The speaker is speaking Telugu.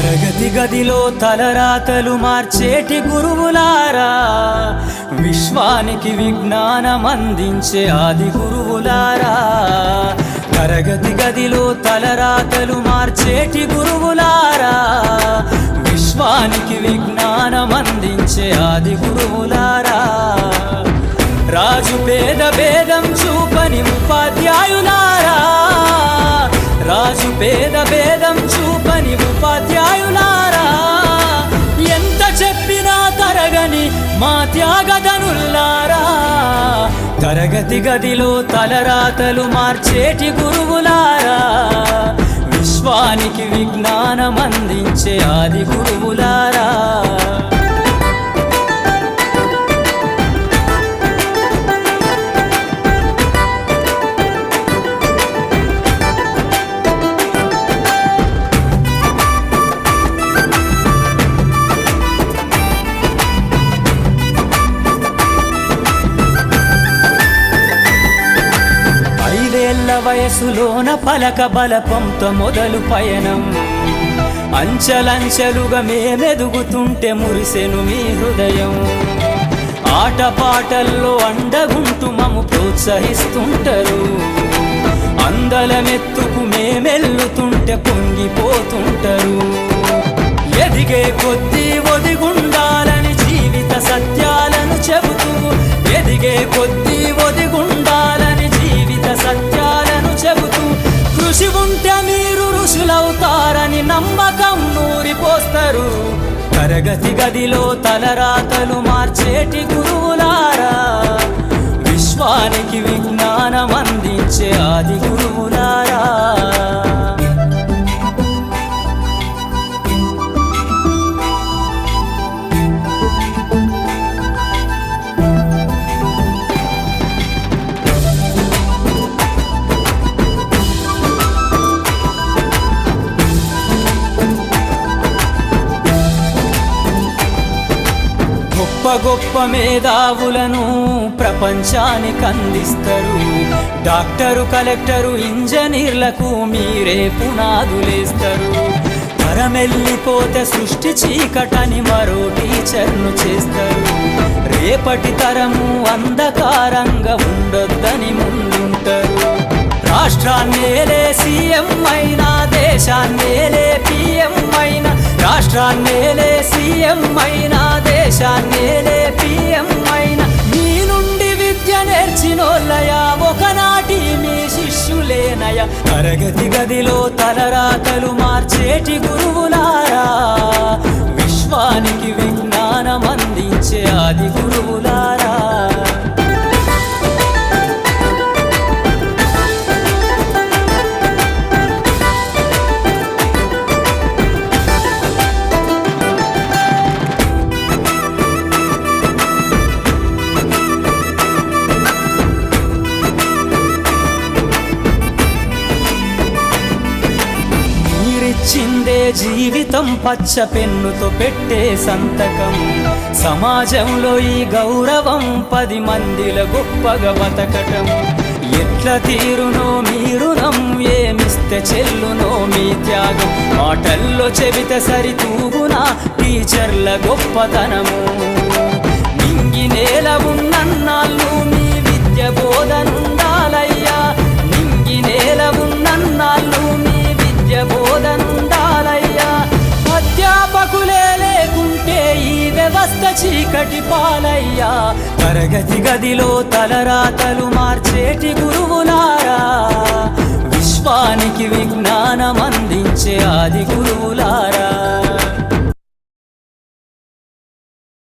తరగతి గదిలో తలరాతలు మార్చేటి గురువులారా, విశ్వానికి విజ్ఞానం అందించే ఆది గురువులారా. తరగతి గదిలో తలరాతలు మార్చేటి గురువులారా, విశ్వానికి విజ్ఞానం అందించే ఆది గురువులారా. రాజు పేద భేదం చూపని ఉపాధ్యాయులారా, రాజు పేద భేదం చూపని ఉపాధ్యాయులారా. ఎంత చెప్పినా తరగని మా త్యాగధనుల్లారా, తరగతి గదిలో తలరాతలు మార్చేటి గురువులారా, విశ్వానికి విజ్ఞానం అందించే ఆది గురువులారా. వయసులోన పలక బలపంతో మొదలు పయనం, అంచెలంచెలుగా మేమెదుగుతుంటే మురిసెను మీ హృదయం. ఆటపాటల్లో అండగుంటూ మము ప్రోత్సహిస్తుంటారు, అందలమెత్తుకు మేమెల్లుతుంటే పొంగిపోతుంటారు. ఎదిగే కొద్దీ ఒదిగుండాలని జీవిత సత్యాలను చెబుతూ, ఎదిగే కొద్దీ ఒదిగుండాలని జీవిత సత్యాలను చెబుతూ, కృషి ఉంటే మీరు ఋషులవుతారని నమ్మకం నూరిపోస్తారు. తరగతి గదిలో తలరాతలు మార్చేటి గురువులారా, విశ్వానికి విజ్ఞానం అందించే ఆది గురువులారా. గొప్ప గొప్ప మేధావులను ప్రపంచానికి అందిస్తారు. డాక్టరు, కలెక్టరు, ఇంజనీర్లకు మీరే పునాదులేస్తారు. తరమెల్లిపోతే సృష్టి చీకటని మరో టీచర్ను చేస్తారు. రేపటి తరము అంధకారంగా ఉండొద్దని ముందుంటారు. రాష్ట్రాన్నేలే సీఎం అయినా, దేశాన్నేలే పిఎం అయినా, రాష్ట్రాన్నేలే సీఎం అయినా, దేశాన్నేలే పిఎం అయినా, మీ నుండి విద్య నేర్చినోళ్ళయా, ఒకనాటి మీ శిష్యులేనయా. తరగతి గదిలో తలరాతలు మార్చేటి గురువులారా, విశ్వానికి విజ్ఞానం అందించే ఆది గురువులారా. చిందే జీవితం పచ్చ పెన్నుతో పెట్టే సంతకం, సమాజంలో ఈ గౌరవం 10 మందిల గొప్పగా బతకటం. ఎట్ల తీరునో మీ రుణం, ఏమిస్తే చెల్లునో మీ త్యాగం. మాటల్లో చెబితే సరితూగునా టీచర్ల గొప్పతనము. నింగి నేల ఉన్నన్నాళ్ళు మీ విద్య బోధనుండాలయ్యా, నింగి నేల ఉన్నన్నాళ్ళు మీ విద్య బోధనుండాలయ్యా. అధ్యాపకులే లేకుంటే ఈ వ్యవస్థ చీకటి పాలయ్యా. తరగతి గదిలో తలరాతలు మార్చేటి గురువులారా, విశ్వానికి విజ్ఞానం అందించే ఆది గురువులారా.